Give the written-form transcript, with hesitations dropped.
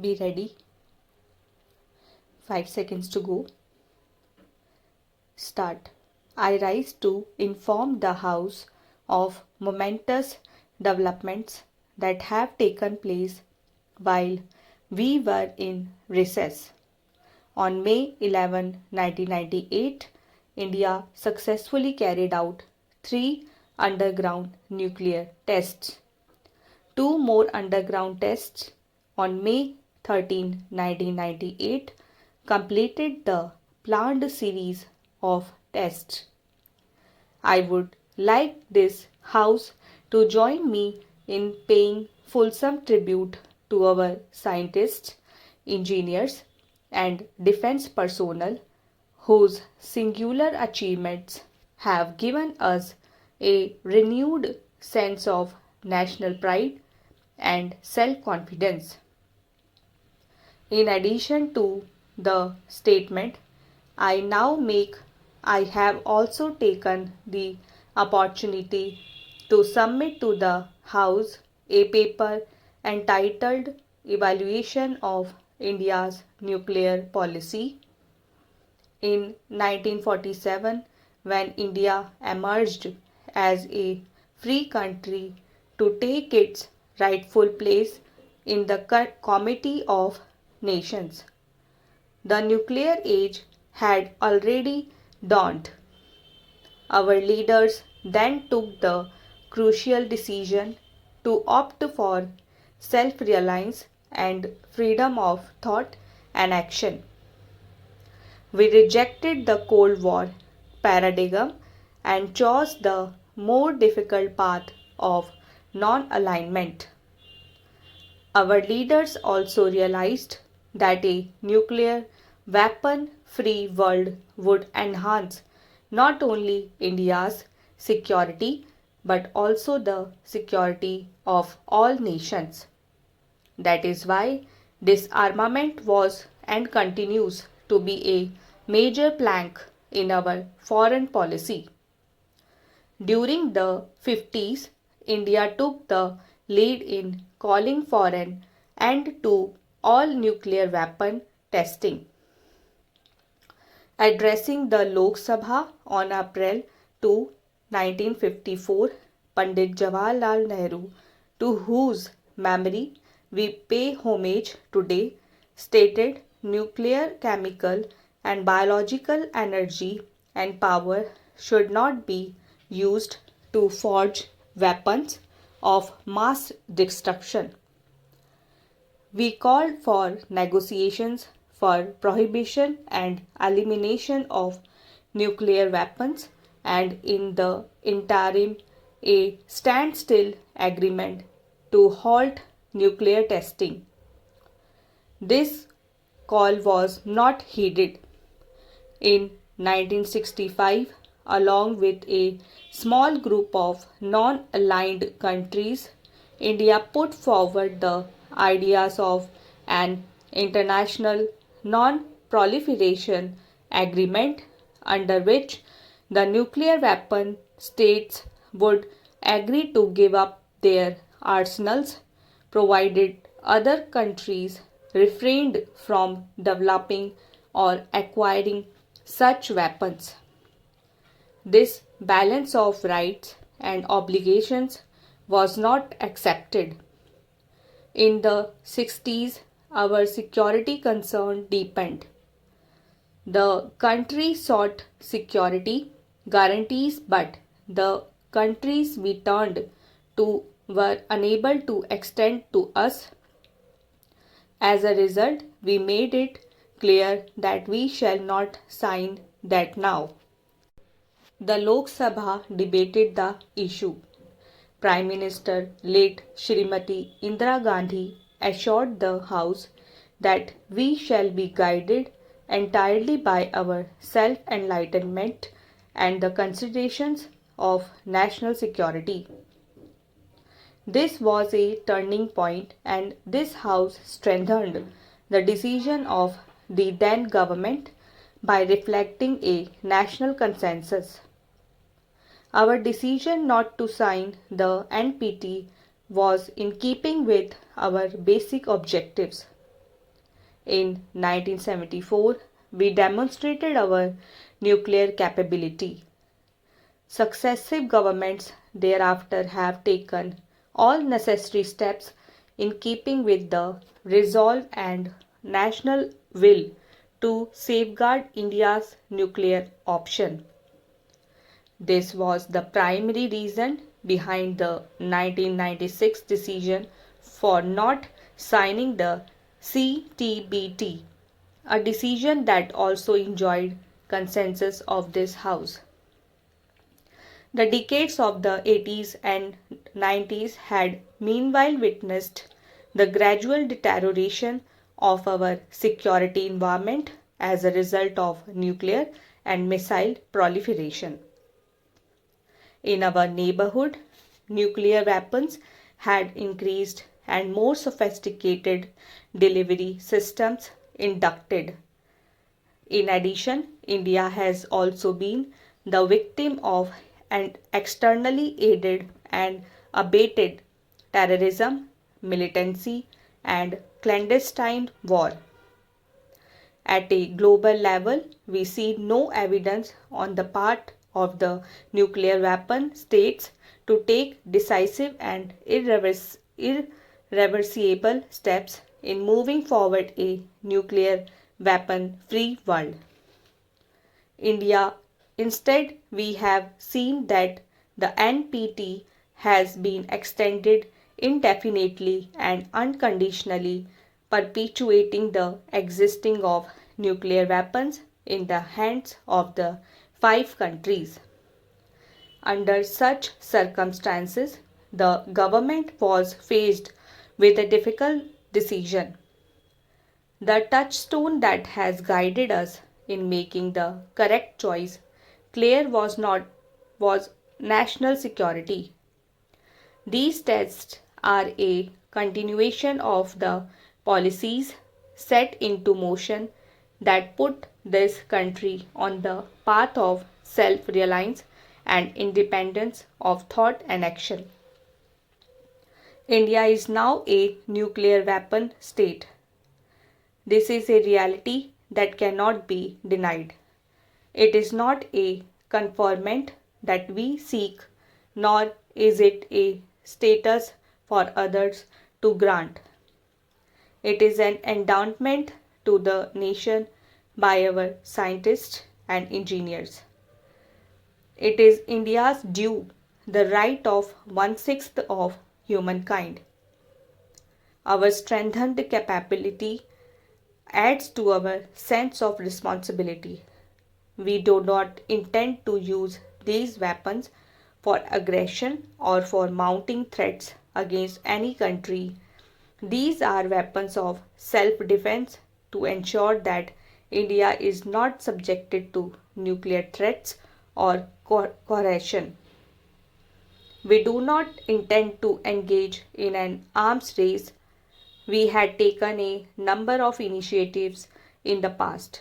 Be ready. 5 seconds to go. Start. I rise to inform the House of momentous developments that have taken place while we were in recess. On May 11, 1998, India successfully carried out 3 underground nuclear tests. 2 more underground tests on May 13, 1998 completed the planned series of tests. I would like this House to join me in paying fulsome tribute to our scientists, engineers, and defense personnel whose singular achievements have given us a renewed sense of national pride and self-confidence. In addition to the statement I now make, I have also taken the opportunity to submit to the House a paper entitled Evaluation of India's Nuclear Policy. In 1947, when India emerged as a free country to take its rightful place in the Committee of Nations, the nuclear age had already dawned. Our leaders then took the crucial decision to opt for self-reliance and freedom of thought and action. We rejected the Cold War paradigm and chose the more difficult path of non-alignment. Our leaders also realized that a nuclear weapon-free world would enhance not only India's security but also the security of all nations. That is why disarmament was and continues to be a major plank in our foreign policy. During the 50s, India took the lead in calling for an end to all nuclear weapon testing. Addressing the Lok Sabha on April 2, 1954, Pandit Jawaharlal Nehru, to whose memory we pay homage today, stated nuclear, chemical, and biological energy and power should not be used to forge weapons of mass destruction. We called for negotiations for prohibition and elimination of nuclear weapons and in the interim a standstill agreement to halt nuclear testing. This call was not heeded. In 1965, along with a small group of non-aligned countries, India put forward the ideas of an international non-proliferation agreement under which the nuclear weapon states would agree to give up their arsenals provided other countries refrained from developing or acquiring such weapons. This balance of rights and obligations was not accepted. In the 60s, our security concern deepened. The country sought security guarantees, but the countries we turned to were unable to extend to us. As a result, we made it clear that we shall not sign that now. The Lok Sabha debated the issue. Prime Minister late Srimati Indira Gandhi assured the House that we shall be guided entirely by our self-enlightenment and the considerations of national security. This was a turning point and this House strengthened the decision of the then government by reflecting a national consensus. Our decision not to sign the NPT was in keeping with our basic objectives. In 1974, we demonstrated our nuclear capability. Successive governments thereafter have taken all necessary steps in keeping with the resolve and national will to safeguard India's nuclear option. This was the primary reason behind the 1996 decision for not signing the CTBT, a decision that also enjoyed consensus of this House. The decades of the 80s and 90s had meanwhile witnessed the gradual deterioration of our security environment as a result of nuclear and missile proliferation. In our neighborhood, nuclear weapons had increased and more sophisticated delivery systems inducted. In addition, India has also been the victim of an externally aided and abated terrorism, militancy, and clandestine war. At a global level, we see no evidence on the part of the nuclear weapon states to take decisive and irreversible steps in moving forward a nuclear weapon free world. India, instead, we have seen that the NPT has been extended indefinitely and unconditionally, perpetuating the existing of nuclear weapons in the hands of the five countries. Under such circumstances, the government was faced with a difficult decision. The touchstone that has guided us in making the correct choice clear was national security. These tests are a continuation of the policies set into motion that put this country on the path of self-reliance and independence of thought and action. India is now a nuclear weapon state. This is a reality that cannot be denied. It is not a conformment that we seek, nor is it a status for others to grant. It is an endowment to the nation by our scientists and engineers. It is India's due, the right of 1/6 of humankind. Our strengthened capability adds to our sense of responsibility. We do not intend to use these weapons for aggression or for mounting threats against any country. These are weapons of self-defense to ensure that India is not subjected to nuclear threats or coercion. We do not intend to engage in an arms race. We had taken a number of initiatives in the past,